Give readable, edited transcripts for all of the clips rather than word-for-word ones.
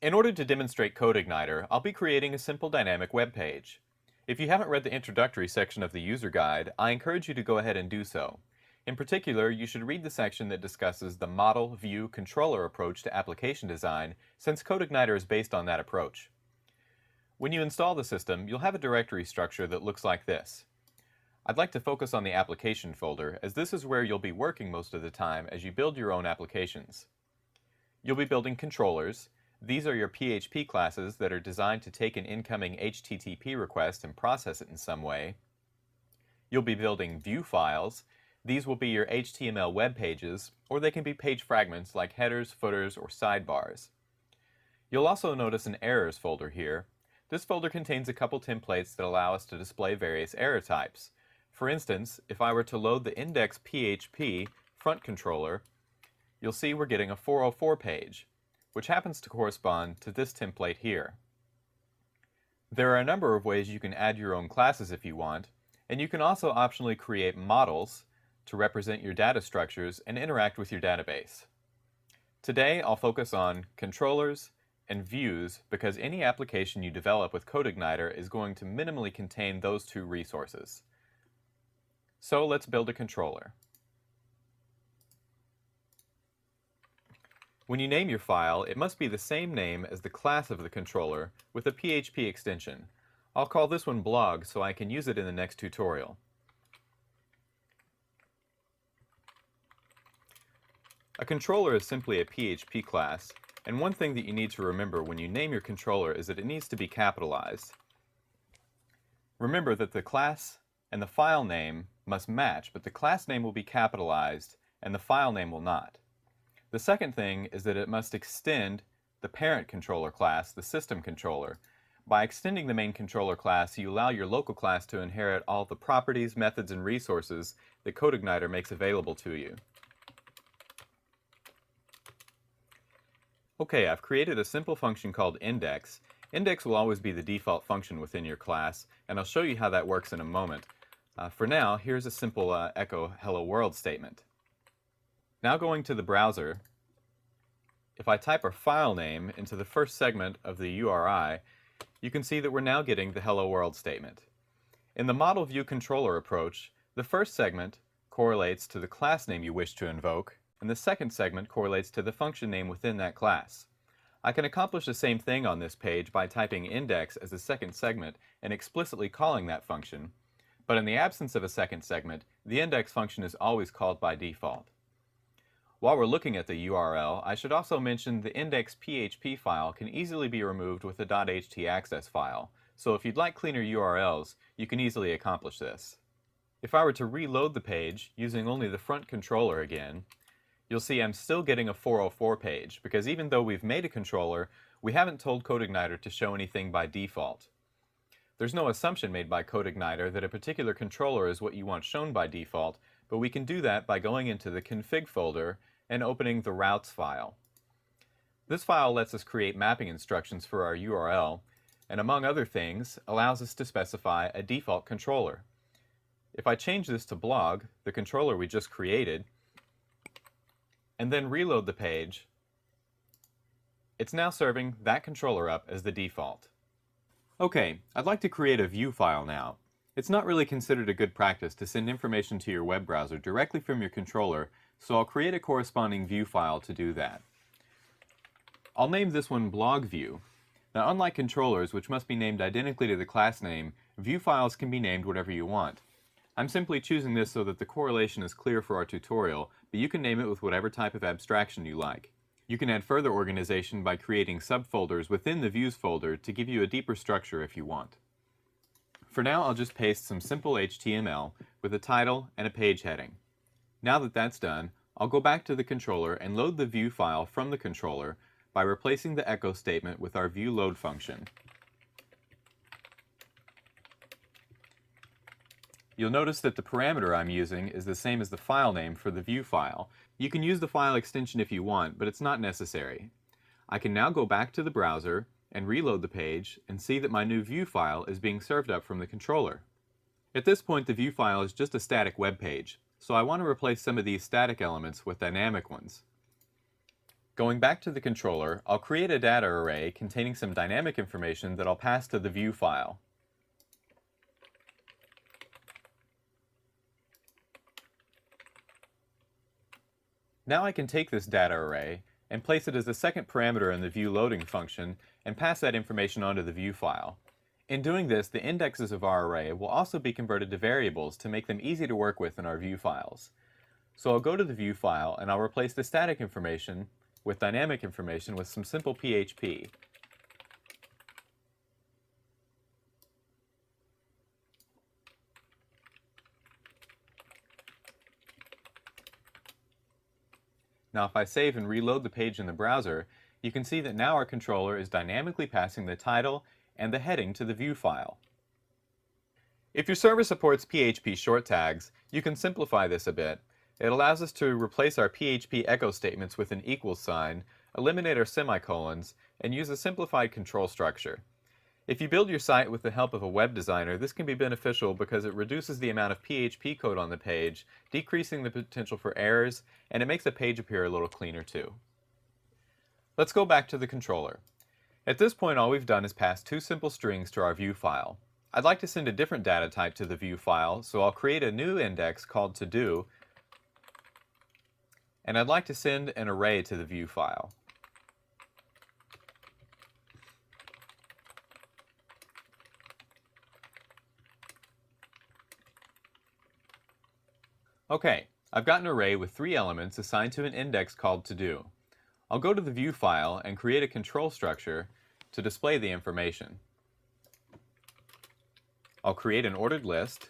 In order to demonstrate CodeIgniter, I'll be creating a simple dynamic web page. If you haven't read the introductory section of the user guide, I encourage you to go ahead and do so. In particular, you should read the section that discusses the model, view, controller approach to application design, since CodeIgniter is based on that approach. When you install the system, you'll have a directory structure that looks like this. I'd like to focus on the application folder, as this is where you'll be working most of the time as you build your own applications. You'll be building controllers. These are your PHP classes that are designed to take an incoming HTTP request and process it in some way. You'll be building view files. These will be your HTML web pages, or they can be page fragments like headers, footers, or sidebars. You'll also notice an errors folder here. This folder contains a couple templates that allow us to display various error types. For instance, if I were to load the index.php front controller, you'll see we're getting a 404 page, which happens to correspond to this template here. There are a number of ways you can add your own classes if you want, and you can also optionally create models to represent your data structures and interact with your database. Today, I'll focus on controllers and views because any application you develop with CodeIgniter is going to minimally contain those two resources. So let's build a controller. When you name your file, it must be the same name as the class of the controller with a PHP extension. I'll call this one blog so I can use it in the next tutorial. A controller is simply a PHP class, and one thing that you need to remember when you name your controller is that it needs to be capitalized. Remember that the class and the file name must match, but the class name will be capitalized and the file name will not. The second thing is that it must extend the parent controller class, the system controller. By extending the main controller class, you allow your local class to inherit all the properties, methods, and resources that CodeIgniter makes available to you. Okay, I've created a simple function called index. Index will always be the default function within your class, and I'll show you how that works in a moment. For now, here's a simple echo hello world statement. Now going to the browser, if I type our file name into the first segment of the URI, you can see that we're now getting the hello world statement. In the model view controller approach, the first segment correlates to the class name you wish to invoke, and the second segment correlates to the function name within that class. I can accomplish the same thing on this page by typing index as the second segment and explicitly calling that function, but in the absence of a second segment, the index function is always called by default. While we're looking at the URL, I should also mention the index.php file can easily be removed with the .htaccess file, so if you'd like cleaner URLs, you can easily accomplish this. If I were to reload the page using only the front controller again, you'll see I'm still getting a 404 page, because even though we've made a controller, we haven't told CodeIgniter to show anything by default. There's no assumption made by CodeIgniter that a particular controller is what you want shown by default, but we can do that by going into the config folder and opening the routes file. This file lets us create mapping instructions for our URL, and among other things, allows us to specify a default controller. If I change this to blog, the controller we just created, and then reload the page, it's now serving that controller up as the default. Okay, I'd like to create a view file now. It's not really considered a good practice to send information to your web browser directly from your controller, so I'll create a corresponding view file to do that. I'll name this one blog view. Now, unlike controllers, which must be named identically to the class name, view files can be named whatever you want. I'm simply choosing this so that the correlation is clear for our tutorial, but you can name it with whatever type of abstraction you like. You can add further organization by creating subfolders within the views folder to give you a deeper structure if you want. For now, I'll just paste some simple HTML with a title and a page heading. Now that that's done, I'll go back to the controller and load the view file from the controller by replacing the echo statement with our view load function. You'll notice that the parameter I'm using is the same as the file name for the view file. You can use the file extension if you want, but it's not necessary. I can now go back to the browser and reload the page and see that my new view file is being served up from the controller. At this point, the view file is just a static web page, so I want to replace some of these static elements with dynamic ones. Going back to the controller, I'll create a data array containing some dynamic information that I'll pass to the view file. Now I can take this data array and place it as the second parameter in the view loading function and pass that information onto the view file. In doing this, the indexes of our array will also be converted to variables to make them easy to work with in our view files. So I'll go to the view file and I'll replace the static information with dynamic information with some simple PHP. Now if I save and reload the page in the browser, you can see that now our controller is dynamically passing the title and the heading to the view file. If your server supports PHP short tags, you can simplify this a bit. It allows us to replace our PHP echo statements with an equals sign, eliminate our semicolons, and use a simplified control structure. If you build your site with the help of a web designer, this can be beneficial because it reduces the amount of PHP code on the page, decreasing the potential for errors, and it makes the page appear a little cleaner too. Let's go back to the controller. At this point, all we've done is pass two simple strings to our view file. I'd like to send a different data type to the view file, so I'll create a new index called to-do, and I'd like to send an array to the view file. Okay, I've got an array with 3 elements assigned to an index called to-do. I'll go to the view file and create a control structure to display the information. I'll create an ordered list,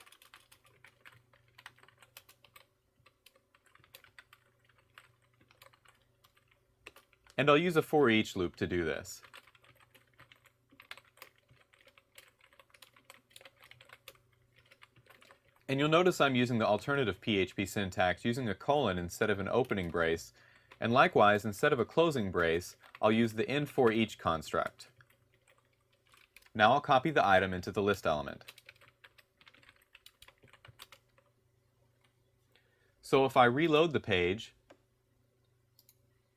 and I'll use a for each loop to do this. And you'll notice I'm using the alternative PHP syntax using a colon instead of an opening brace, and likewise, instead of a closing brace, I'll use the end for each construct. Now I'll copy the item into the list element. So if I reload the page,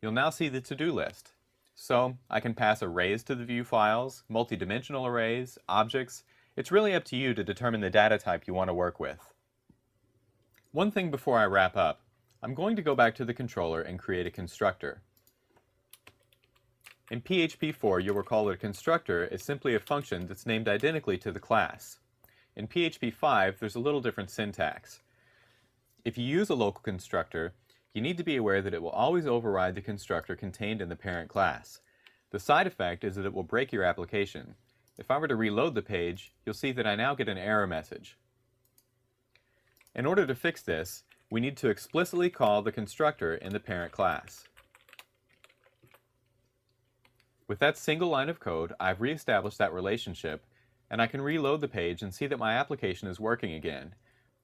you'll now see the to-do list. So I can pass arrays to the view files, multi-dimensional arrays, objects. It's really up to you to determine the data type you want to work with. One thing before I wrap up, I'm going to go back to the controller and create a constructor. In PHP 4, you'll recall that a constructor is simply a function that's named identically to the class. In PHP 5, there's a little different syntax. If you use a local constructor, you need to be aware that it will always override the constructor contained in the parent class. The side effect is that it will break your application. If I were to reload the page, you'll see that I now get an error message. In order to fix this, we need to explicitly call the constructor in the parent class. With that single line of code, I've reestablished that relationship, and I can reload the page and see that my application is working again.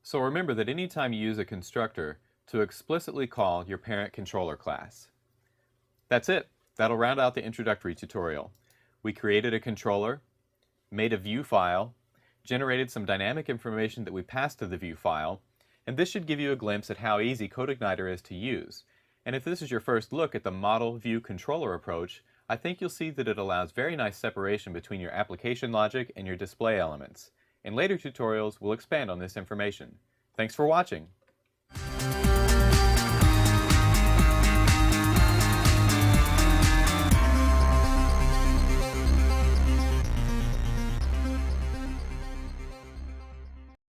So remember that anytime you use a constructor, to explicitly call your parent controller class. That's it. That'll round out the introductory tutorial. We created a controller, made a view file, generated some dynamic information that we passed to the view file, and this should give you a glimpse at how easy CodeIgniter is to use. And if this is your first look at the model view controller approach, I think you'll see that it allows very nice separation between your application logic and your display elements. In later tutorials, we'll expand on this information. Thanks for watching.